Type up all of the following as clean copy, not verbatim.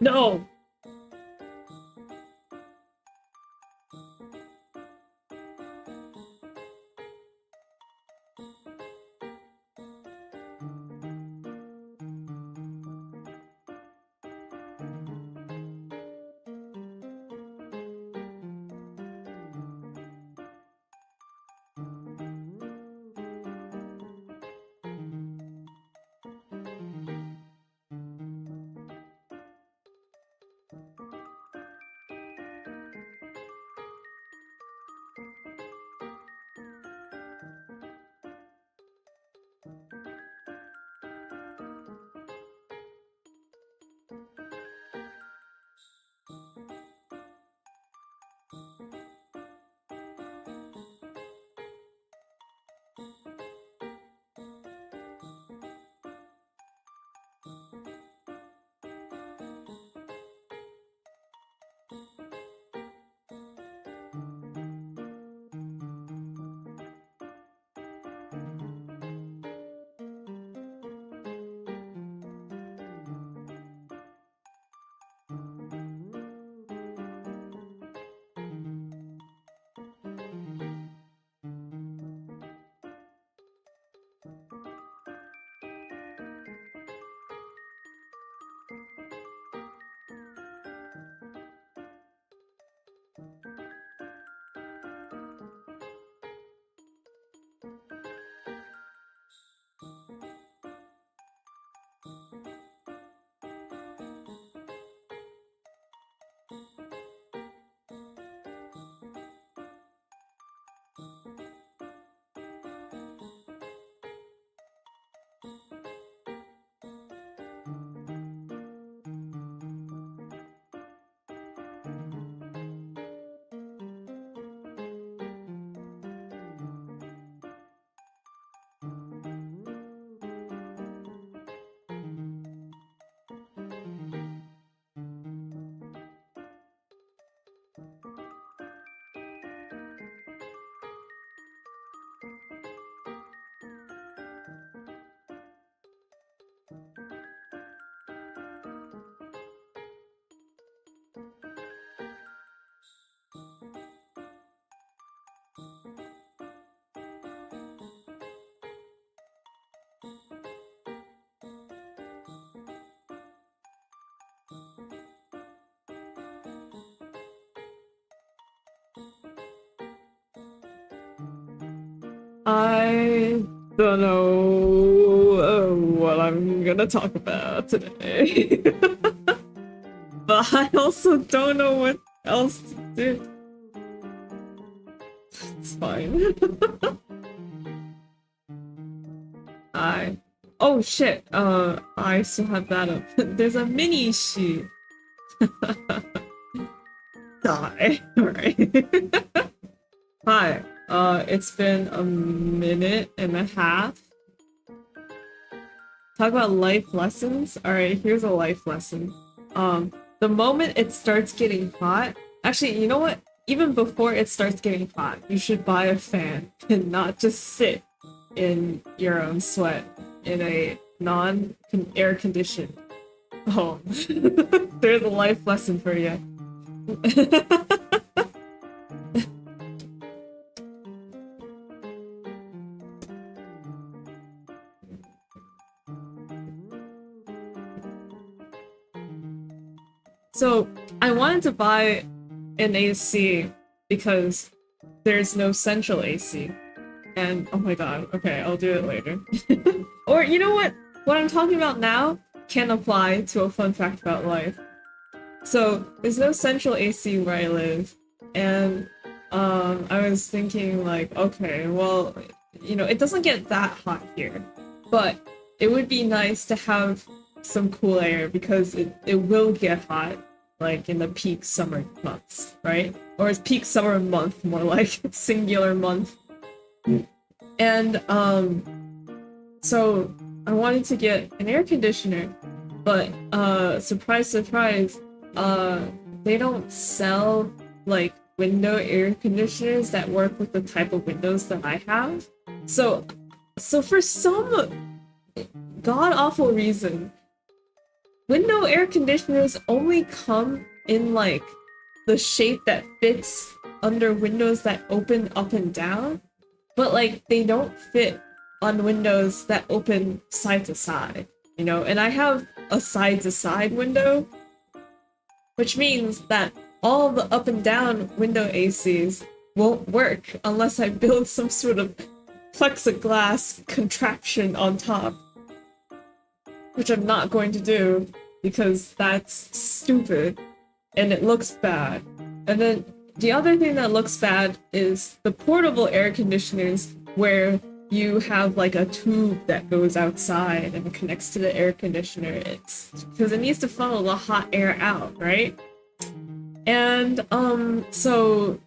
No! I don't know what I'm gonna talk about today. But I also don't know what else to do. It's fine. I Oh shit, I still have that up. There's a mini sheet. Die. Alright. Hi. It's been a minute and a half. Talk about life lessons. Alright, here's a life lesson. The moment it starts getting hot, actually, you know what? Even before it starts getting hot, you should buy a fan and not just sit in your own sweat in a non-air conditioned home. There's a life lesson for you. So I wanted to buy an AC because there's no central AC. And oh my god, okay, I'll do it later. Or you know what? What I'm talking about now can apply to a fun fact about life. So there's no central AC where I live, and I was thinking like, okay, well, you know, it doesn't get that hot here, but it would be nice to have some cool air because it will get hot like in the peak summer months, right? Or is peak summer month more like singular month? And so I wanted to get an air conditioner, but surprise surprise, they don't sell like window air conditioners that work with the type of windows that I have. So for some god awful reason, window air conditioners only come in like the shape that fits under windows that open up and down, but like they don't fit on windows that open side to side, you know? And I have a side to side window, which means that all the up and down window ACs won't work unless I build some sort of plexiglass contraption on top, which I'm not going to do because that's stupid and it looks bad. And then the other thing that looks bad is the portable air conditioners where you have like a tube that goes outside and connects to the air conditioner. It's because it needs to funnel the hot air out, right? And so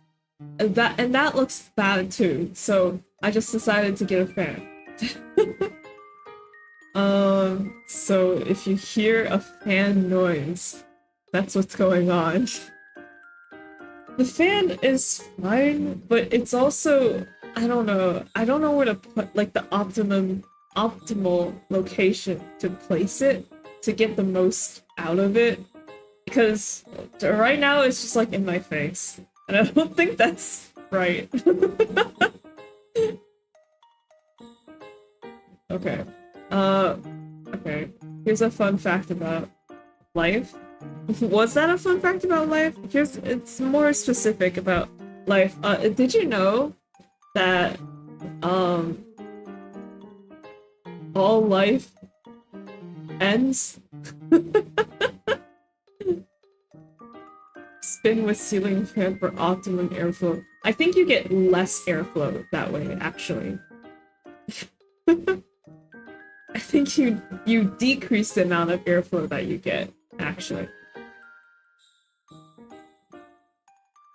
that looks bad too. So I just decided to get a fan. So if you hear a fan noise, that's what's going on. The fan is fine, but it's also, I don't know where to put like the optimal location to place it to get the most out of it. Because right now it's just like in my face. And I don't think that's right. Okay. Okay. Here's a fun fact about life. Was that a fun fact about life? It's more specific about life. Did you know that all life ends? Spin with ceiling fan for optimum airflow. I think you get less airflow that way, actually. I think you decrease the amount of airflow that you get, actually.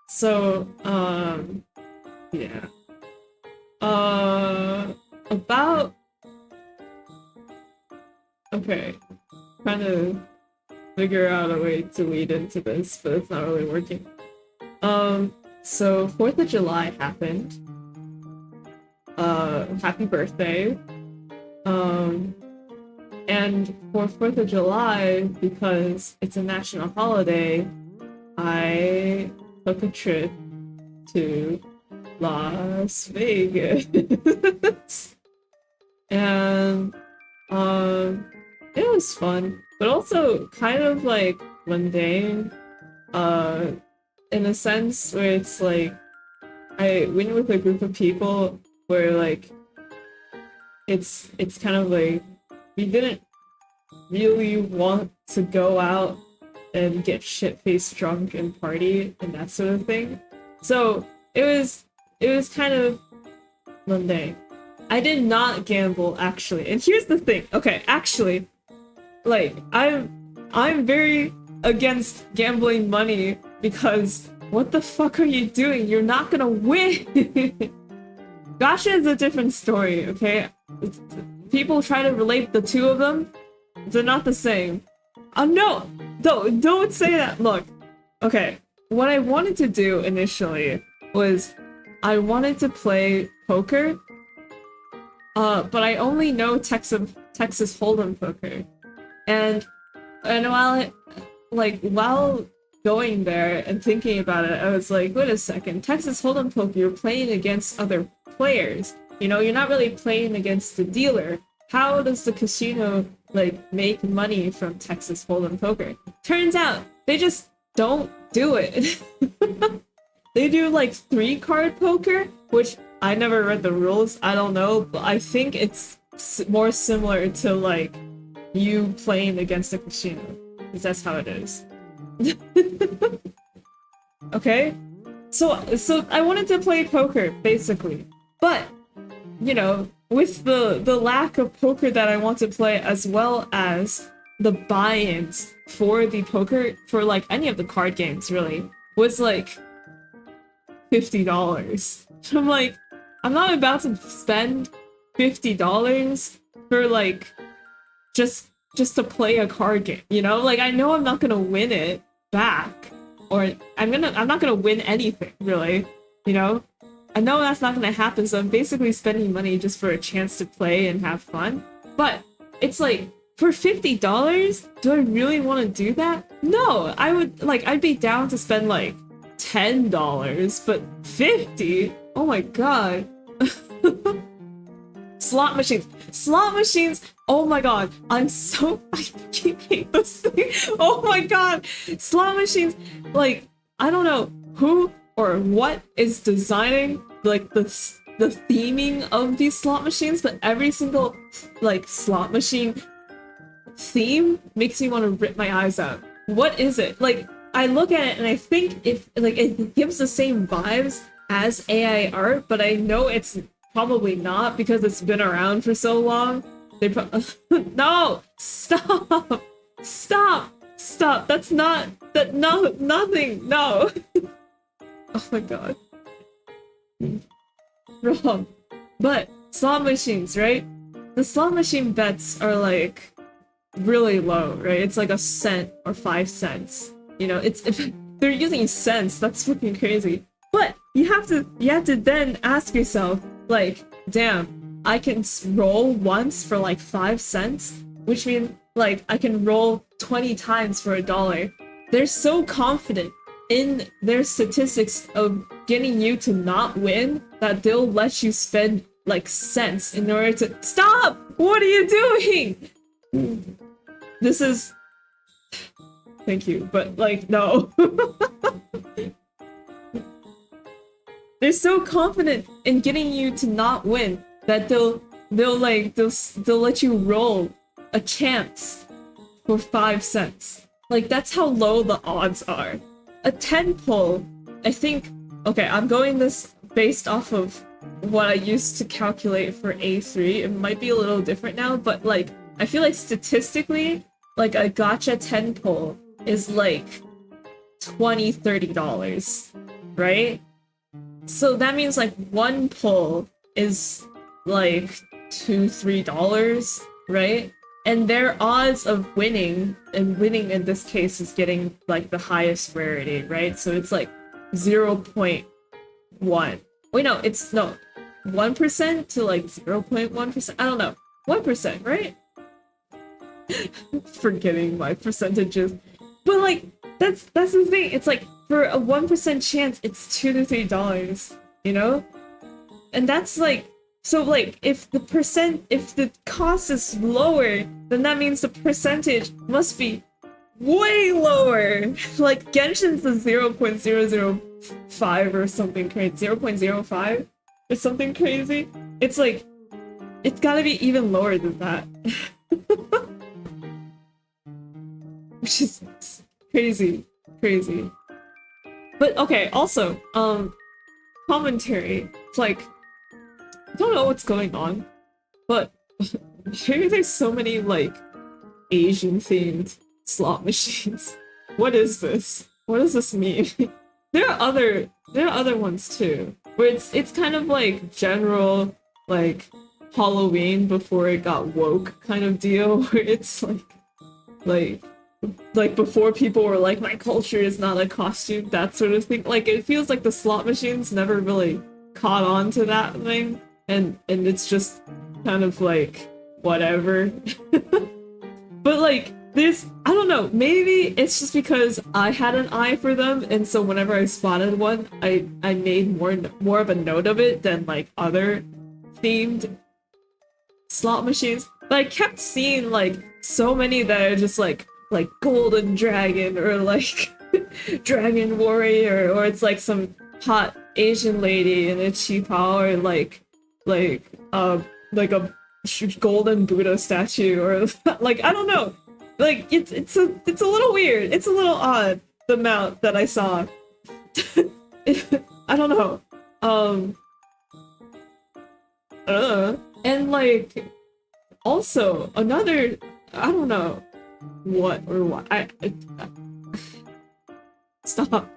So, yeah. About... Okay. Trying to figure out a way to lead into this, but it's not really working. So 4th of July happened. Happy birthday. And for 4th of July, because it's a national holiday, I took a trip to Las Vegas. And, it was fun, but also kind of like mundane, in a sense where it's like, I went with a group of people where like, it's kind of like, we didn't really want to go out and get shit-faced drunk and party and that sort of thing. So it was kind of mundane. I did not gamble, actually. And here's the thing. Okay, actually, like, I'm very against gambling money because what the fuck are you doing? You're not gonna win! Gacha is a different story, okay? People try to relate the two of them. They're not the same. No! Don't say that! Look, okay. What I wanted to do initially was I wanted to play poker, but I only know Texas Hold'em poker. And while going there and thinking about it, I was like, wait a second, Texas Hold'em poker, you're playing against other players. You know, you're not really playing against the dealer. How does the casino, like, make money from Texas Hold'em poker? Turns out, they just don't do it. They do, like, 3-card poker, which I never read the rules, I don't know, but I think it's more similar to, like, you playing against a casino. Because that's how it is. Okay? So I wanted to play poker, basically. But, you know, with the lack of poker that I want to play, as well as the buy-ins for the poker, for like any of the card games really, was like $50. So I'm like, I'm not about to spend $50 for like just to play a card game, you know? Like, I know I'm not gonna win it back, or I'm not gonna win anything, really, you know? I know that's not gonna happen, so I'm basically spending money just for a chance to play and have fun. But it's like, for $50? Do I really want to do that? No, I'd be down to spend like $10, but 50? Oh my god. Slot machines. Slot machines. Oh my god. I fucking hate this thing. Oh my god. Slot machines. Like, I don't know who or what is designing like the theming of these slot machines, but every single like slot machine theme makes me want to rip my eyes out. What is it? Like, I look at it and I think if like it gives the same vibes as AI art, but I know it's probably not because it's been around for so long. No! Stop! Stop! Stop! That's not no, nothing. No. Oh my god. Wrong. But slot machines, right? The slot machine bets are like really low, right? It's like a cent or 5 cents. You know, it's if they're using cents, that's fucking crazy. But you have to then ask yourself, like, damn, I can roll once for like 5 cents, which means like I can roll 20 times for $1. They're so confident in their statistics of getting you to not win that they'll let you spend like cents in order to stop. What are you doing? This is thank you, but like no. They're so confident in getting you to not win that they'll let you roll a chance for 5 cents. Like, that's how low the odds are. A 10 pull, I think, okay, I'm going this based off of what I used to calculate for A3. It might be a little different now, but like, I feel like statistically, like a gacha 10 pull is like $20, $30, right? So that means like one pull is like $2, $3, right? And their odds of winning, and winning in this case is getting like the highest rarity, right? So it's like 0.1. Wait, no, it's no 1% to like 0.1%. I don't know. 1%, right? Forgetting my percentages. But like that's the thing. It's like for a 1% chance, it's $2 to $3, you know? And that's like, so like if the cost is lower, then that means the percentage must be way lower. Like Genshin's is 0.005 or something crazy, 0.05 or something crazy. It's like, it's gotta be even lower than that. Which is crazy. But okay, also, commentary. It's like, I don't know what's going on, but maybe there's so many, like, Asian-themed slot machines. What is this? What does this mean? There are other ones too, where it's kind of like general, like, Halloween before it got woke kind of deal, where it's like before people were like, my culture is not a costume, that sort of thing. Like, it feels like the slot machines never really caught on to that thing, and it's just kind of like, whatever. But like, there's, I don't know, maybe it's just because I had an eye for them, and so whenever I spotted one, I made more of a note of it than like other themed slot machines. But I kept seeing like so many that are just like Golden Dragon or like Dragon Warrior, or it's like some hot Asian lady in a qipao, or like a golden Buddha statue, or like, I don't know. Like, it's a little weird. It's a little odd, the amount that I saw. I don't know. And like, also another, I don't know what or what. I stop.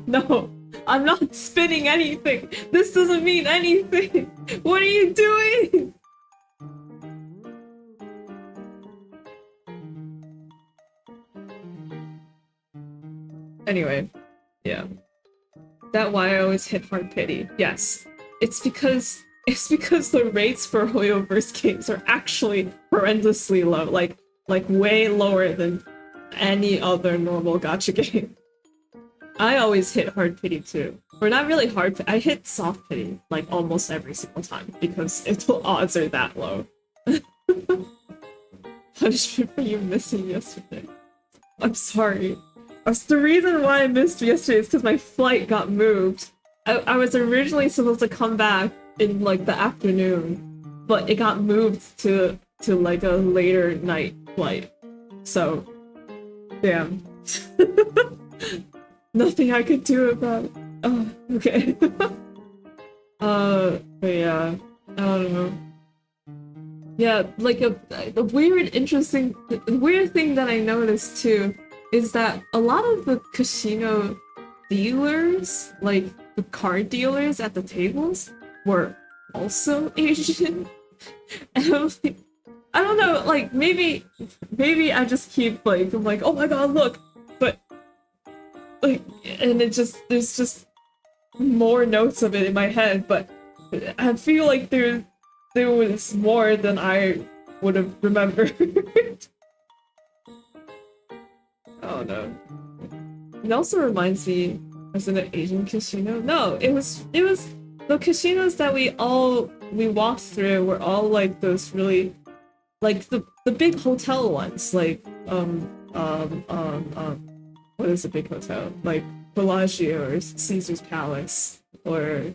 No, I'm not spinning anything. This doesn't mean anything. What are you doing? Anyway, yeah. That why I always hit hard pity. Yes. It's because the rates for Hoyoverse games are actually horrendously low. Like, like way lower than any other normal gacha game. I always hit hard pity too. Or not really hard pity, I hit soft pity like almost every single time because its odds are that low. Punishment for you missing yesterday. I'm sorry. The reason why I missed yesterday is because my flight got moved. I was originally supposed to come back in like the afternoon, but it got moved to like a later night flight. So, damn. Nothing I could do about it. Oh, okay. But yeah, I don't know. Yeah, like a weird, interesting, weird thing that I noticed too is that a lot of the casino dealers, like the card dealers at the tables, were also Asian. And I'm like, I don't know, like maybe I just keep like I'm like, oh my god, look, but like, and there's just more notes of it in my head, but I feel like there was more than I would have remembered. Oh no. It also reminds me, was it an Asian casino? No, it was the casinos that we walked through were all like those really like the big hotel ones, like what is a big hotel? Like Bellagio or Caesar's Palace or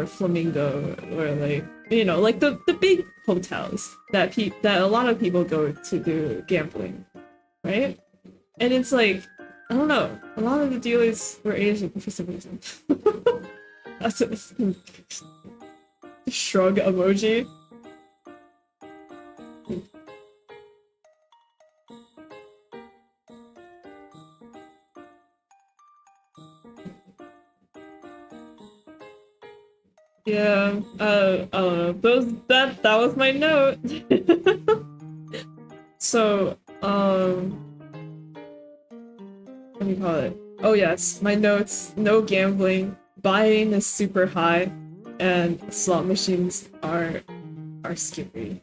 Flamingo or like like the big hotels that a lot of people go to do gambling, right? And it's like I don't know, a lot of the dealers were Asian for some reason. That's a shrug emoji. Yeah, I don't know. That was my note. So, what do you call it? Oh yes, my notes. No gambling. Buying is super high, and slot machines are scary.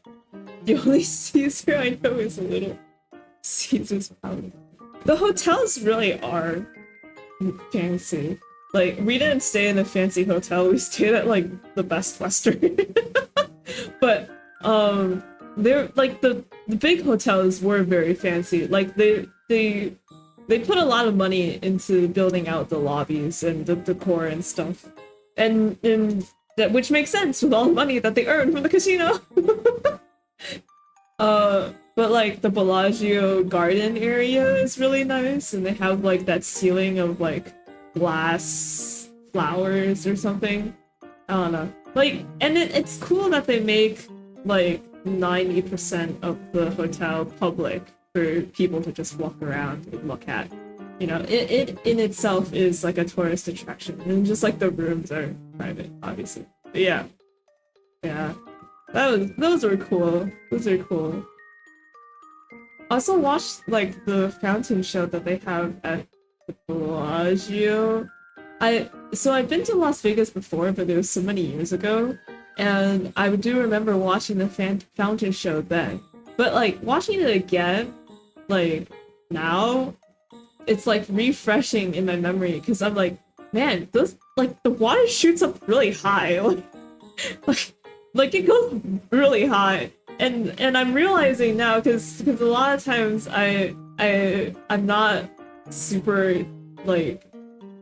The only Caesar I know is a little Caesar's Palace. The hotels really are fancy. Like, we didn't stay in a fancy hotel, we stayed at, like, the Best Western. But, they're, like, the big hotels were very fancy. Like, they put a lot of money into building out the lobbies and the decor and stuff. And that, which makes sense with all the money that they earn from the casino. But, like, the Bellagio garden area is really nice, and they have, like, that ceiling of, like, glass flowers or something. I don't know. Like, and it's cool that they make like 90% of the hotel public for people to just walk around and look at. It in itself is like a tourist attraction, and just like the rooms are private, obviously. But yeah, those were cool. Those are cool. Also watched like the fountain show that they have at Bellagio. So I've been to Las Vegas before, but it was so many years ago, and I do remember watching the fountain show then. But like watching it again, like now, it's like refreshing in my memory because I'm like, man, those like the water shoots up really high, like it goes really high, and I'm realizing now because a lot of times I'm not super like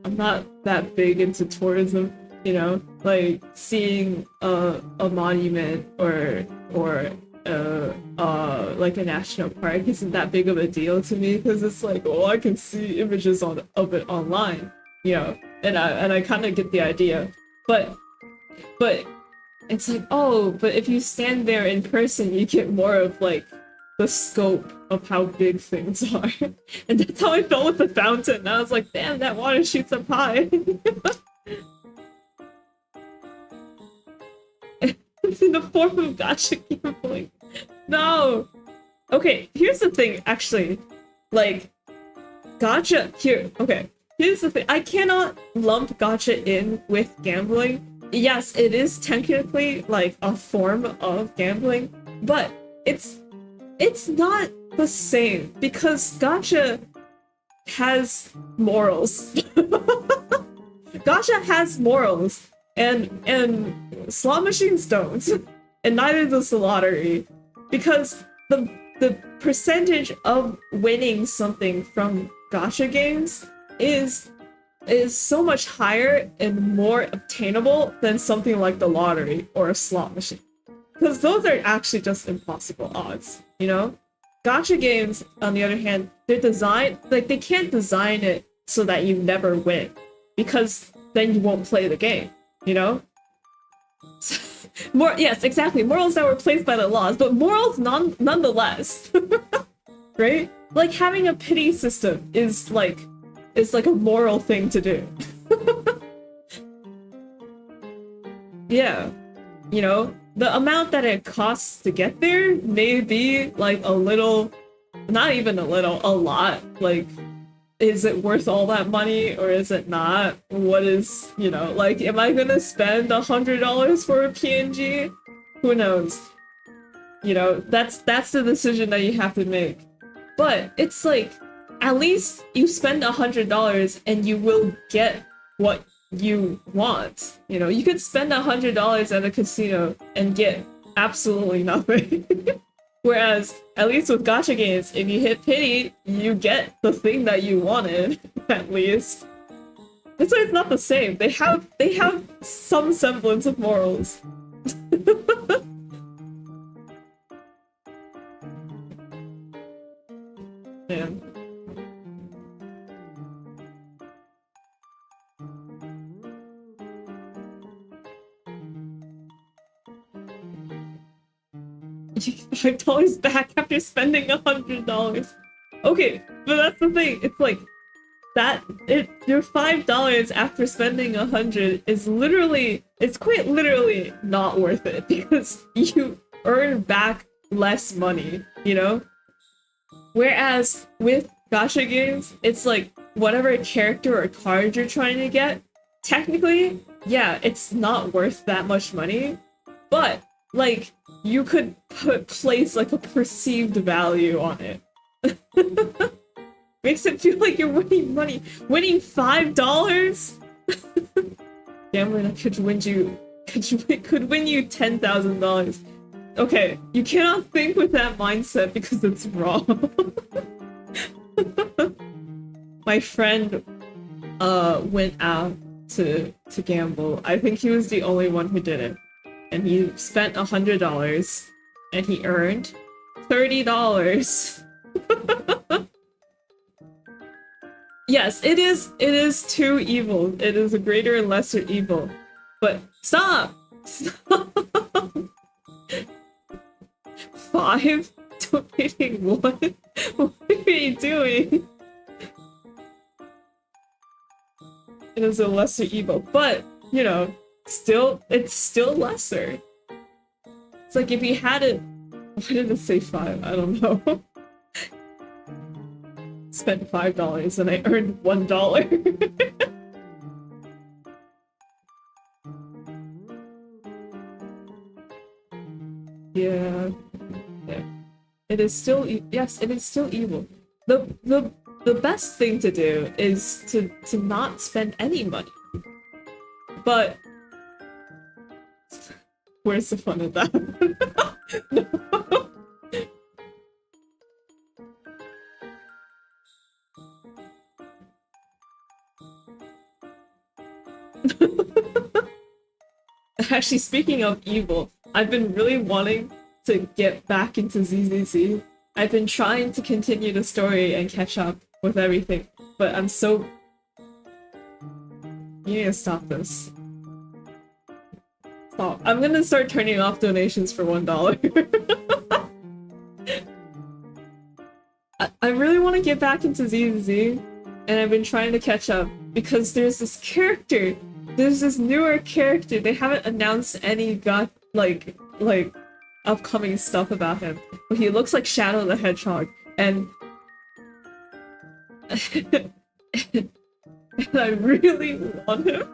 I'm not that big into tourism, like seeing a monument or like a national park isn't that big of a deal to me because it's like, oh, I can see images of it online, and I kind of get the idea, but it's like, oh, but if you stand there in person, you get more of like the scope of how big things are. And that's how I felt with the fountain. I was like, damn, that water shoots up high. It's in the form of gacha gambling. No! Okay, here's the thing, actually. Like, gacha, okay, here's the thing. I cannot lump gacha in with gambling. Yes, it is technically, like, a form of gambling, but it's it's not the same because gacha has morals. Gacha has morals, and slot machines don't, and neither does the lottery, because the percentage of winning something from gacha games is so much higher and more obtainable than something like the lottery or a slot machine. Because those are actually just impossible odds, you know? Gacha games, on the other hand, they're designed, like, they can't design it so that you never win. Because then you won't play the game, you know? Yes, exactly. Morals that were placed by the laws, but morals nonetheless. Right? Like, having a pity system is like a moral thing to do. Yeah. You know, the amount that it costs to get there may be like a little, not even a little, a lot. Like, is it worth all that money or is it not? What is, you know, like, am I gonna spend $100 for a PNG? Who knows? You know, that's the decision that you have to make. But it's like, at least you spend $100 and you will get what you want. You know, you could spend $100 at a casino and get absolutely nothing. Whereas, at least with gacha games, if you hit pity, you get the thing that you wanted, at least. That's why it's not the same. They have some semblance of morals. Man. $5 back after spending $100. Okay, but that's the thing. It's like your $5 after spending 100 is literally, it's quite literally not worth it because you earn back less money, you know? Whereas with gacha games, it's like whatever character or card you're trying to get, technically, yeah, it's not worth that much money, but like you could place like a perceived value on it. Makes it feel like you're winning money. Winning $5? Gambling that could win you $10,000. Okay, you cannot think with that mindset because it's wrong. My friend went out to gamble. I think he was the only one who did it. And he spent $100 and he earned $30. Yes, it is two evil. It is a greater and lesser evil. But stop! Stop! 5? Donating 1? What are you doing? It is a lesser evil, but, you know, it's still lesser. It's like if you had it... Why did it say 5? I don't know. Spent $5 and I earned $1. Yeah. It is still yes, it is still evil. The best thing to do is to not spend any money. But where's the fun of that? No. Actually, speaking of evil, I've been really wanting to get back into ZZZ. I've been trying to continue the story and catch up with everything, but I'm so... You need to stop this. Stop. I'm gonna start turning off donations for $1. I really want to get back into ZZZ, and I've been trying to catch up, because there's this character, there's this newer character, they haven't announced any like upcoming stuff about him, but he looks like Shadow the Hedgehog, and and I really want him.